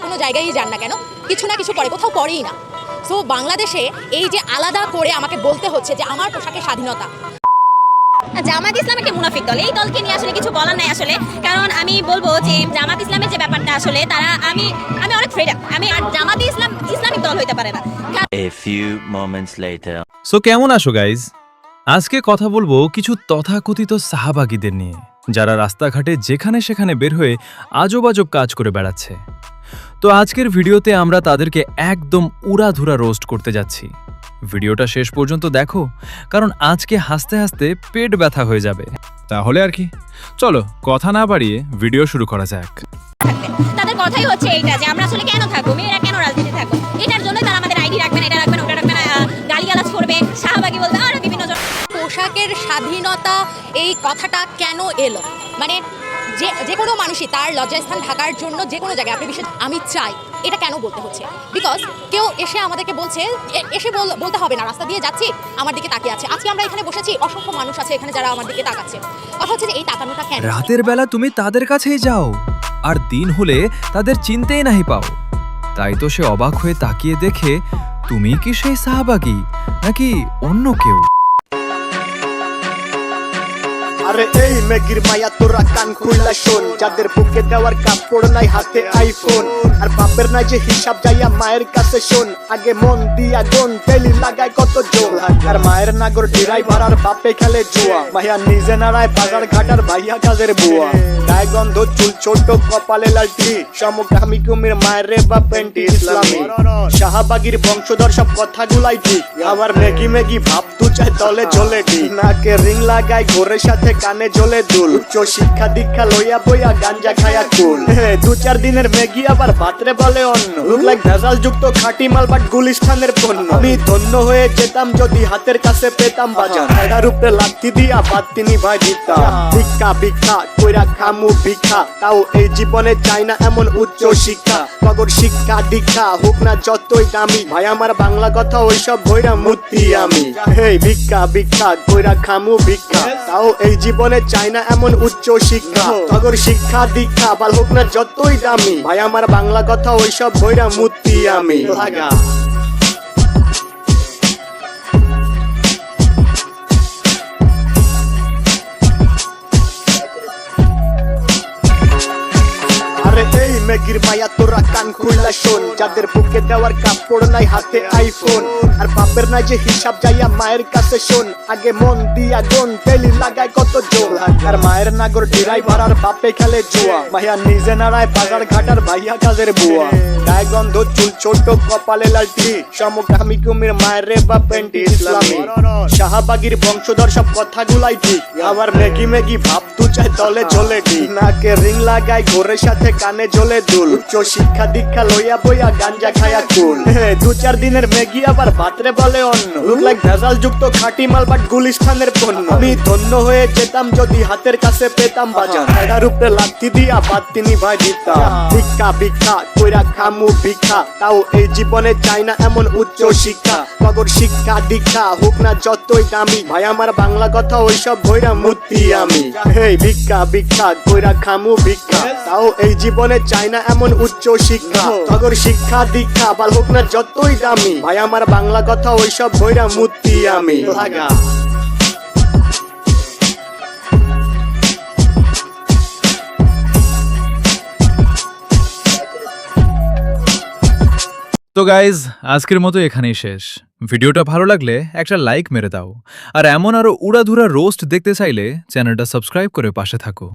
কোনো জায়গায় যান না কেন কিছু না কিছু করে কোথাও করেই না। সো বাংলাদেশে এই যে আলাদা করে আমাকে বলতে হচ্ছে যে আমার পোশাকের স্বাধীনতা। জামাত ইসলাম একটা মুনাফিক দল, এই দলকে নিয়ে আসলে কিছু বলার নাই আসলে। কারণ আমি বলবো যে জামাত ইসলামের যে ব্যাপারটা আসলে তারা আমি অনেক ফ্রেডাম আর জামাত ইসলাম ইসলামিক দল হইতে পারে না। A few moments later. So কেমন আছো গাইজ? আজকে কথা বলবো কিছু তথাকথিত সাহাবাগীদের নিয়ে, যারা রাস্তাঘাটে যেখানে সেখানে বের হয়ে আজব আজব কাজ করে বেড়াচ্ছে। তো আজকের ভিডিওতে আমরা তাদেরকে একদম উড়াধুরা রোস্ট করতে যাচ্ছি। ভিডিওটা শেষ পর্যন্ত দেখো, কারণ আজকে হাসতে হাসতে পেট ব্যথা হয়ে যাবে। তাহলে আর কি, চলো কথা না বাড়িয়ে ভিডিও শুরু করা যাক। তাদের কথাই হচ্ছে এইটা যে আমরা আসলে কেন থাকবো, মেয়েরা কেন রাজনীতি থাকবো, এটার জন্য তারা আমাদের আইডি রাখবেন, এটা রাখবেন, ওটা রাখবেন, গালিগালাজ করবে, শাহবাগী বলবে, আর বিভিন্ন পোশাকের স্বাধীনতা এই কথাটা কেন এলো? মানে যে কোনো মানুষই তার লজ্জাস্থান ঢাকার জন্য যে কোনো জায়গায় আপনি বিষয় আমি চাই, এটা কেন বলতে হচ্ছে? বিকজ কেউ এসে আমাদেরকে বলছে, এসে বলতে হবে না, রাস্তা দিয়ে যাচ্ছি আমার দিকে তাকিয়ে আছে। আজকে আমরা এখানে বসেছি, অসংখ্য মানুষ আছে এখানে যারা আমার দিকে তাকাচ্ছে। কথা হচ্ছে যে এই তাকানোটা কেন? রাতের বেলা তুমি তাদের কাছেই যাও, আর দিন হলে তাদের চিনতেই নাহি পাও। তাই তো সে অবাক হয়ে তাকিয়ে দেখে তুমি কি সেই সাহাবাগী নাকি অন্য কেউ। আরে এই মেগির মায়া তোরা কান খুইলা শোন, যাদের বুকে দেওয়ার কাপড় নাই হাতে আইফোন, আর বাপের নাই যে হিসাব যাইয়া মায়ের কাছে শোন। আগে মন দিয়া গুন তেলি লাগায় কত জোর, আর মায়ের নাগর ড্রাইভার আর বাপে খেলে জুয়া। মাইয়া নিজে নাড়ায় বাজার ঘাটার ভাইয়া কাজের বুয়া। গায়ে গন্ধ চুল ছোট কপালে লালটি, সমকামী কুমির মায়ের রে বা পেন্টি ইসলামী। শাহবাগীর বংশধর সব কথাগুলাই ঠিক, আবার মেগি মেগি ভাব দু চাই তলে জ্বলে ঠিক। নাকে রিং লাগায় ঘোরের সাথে কানে জ্বলে দুল, উচ্চ শিক্ষা দীক্ষা লইয়া বইয়া গাঞ্জা খায়া কুল। দু চার দিনের মেগি আবার ভাতরে বলে অন্য, লুক লাইক ভেজাল যুক্ত খাঁটি মাল বাট গুলিস্তানের পণ্য। আমি ধন্য হয়ে যেতাম যদি হাতের কাছে পেতাম বাজার, এটার উপরে লাথি দিয়া বাদ তিনি ভাই দিতাম। ভিক্ষা ভিক্ষা কইরা খামু ভিক্ষা, তাও এই জীবনে চাই না এমন উচ্চ শিক্ষা। নগর শিক্ষা দীক্ষা হোক না যতই দামি, ভাই আমার বাংলা কথা ওইসব ভৈরা মূর্তি আমি। হেই ভিক্ষা ভিক্ষা কইরা খামু ভিক্ষা, তাও এই জীবনে চাই না এমন উচ্চ শিক্ষা। নগর শিক্ষা দীক্ষা বাল হোক না যতই দামি, ভাই আমার বাংলা কথা ওইসব ভৈরা মূর্তি আমি। লাগা এই মেগির মায়া তোরা কান খুইলা শোন, যাদের বুকে দেওয়ার কাপড় নাই হাতে আইফোন, আর বাপের নাই যে হিসাব যাইয়া মায়ের কাছে শোন। আগে মন দিয়া গুন তেলি লাগায় কত জোর, আর মায়ের নাগর ড্রাইভার আর বাপে খেলে জুয়া। মাইয়া নিজে নাড়ায় বাজার ঘাটার ভাইয়া কাজের বুয়া। গায়ে গন্ধ চুল ছোট কপালে লালটি, সমকামী কুমির মায়ের রে বা পেন্টি ইসলামী। শাহবাগীর বংশধর সব কথাগুলাই ঠিক, আবার মেগি মেগি ভাব দু চাই তলে জ্বলে ঠিক। নাকে রিং লাগায় ঘোরের সাথে কানে জ্বলে দুল, উচ্চ শিক্ষা দীক্ষা লইয়া বইয়া গাঞ্জা খায়া কুল। দু চার দিনের মেগি আবার ভাতরে বলে অন্য, লুক লাইক ভেজাল যুক্ত খাঁটি মাল বাট গুলিস্তানের পণ্য। আমি ধন্য হয়ে যেতাম যদি হাতের কাছে পেতাম বাজার, এটার উপরে লাথি দিয়া বাদ তিনি ভাই দিতাম। ভিক্ষা ভিক্ষা কইরা খামু ভিক্ষা, তাও এই জীবনে চাই না এমন উচ্চ শিক্ষা। নগর শিক্ষা দীক্ষা হোক না যতই দামি, ভাই আমার বাংলা কথা ওইসব ভৈরা মূর্তি আমি। হেই ভিক্ষা ভিক্ষা কইরা খামু ভিক্ষা, তাও এই জীবনে চাই না এমন উচ্চ শিক্ষা। নগর শিক্ষা দীক্ষা বাল হোক না যতই দামি, ভাই আমার বাংলা কথা ওইসব ভৈরা মূর্তি আমি। লাগা তো গাইজ, আজকের মতো এখানেই শেষ। ভিডিওটা ভালো লাগলে একটা লাইক মেরে দাও, আর এমন আরো উড়াধুরা রোস্ট দেখতে চাইলে চ্যানেলটা সাবস্ক্রাইব করে পাশে থাকো।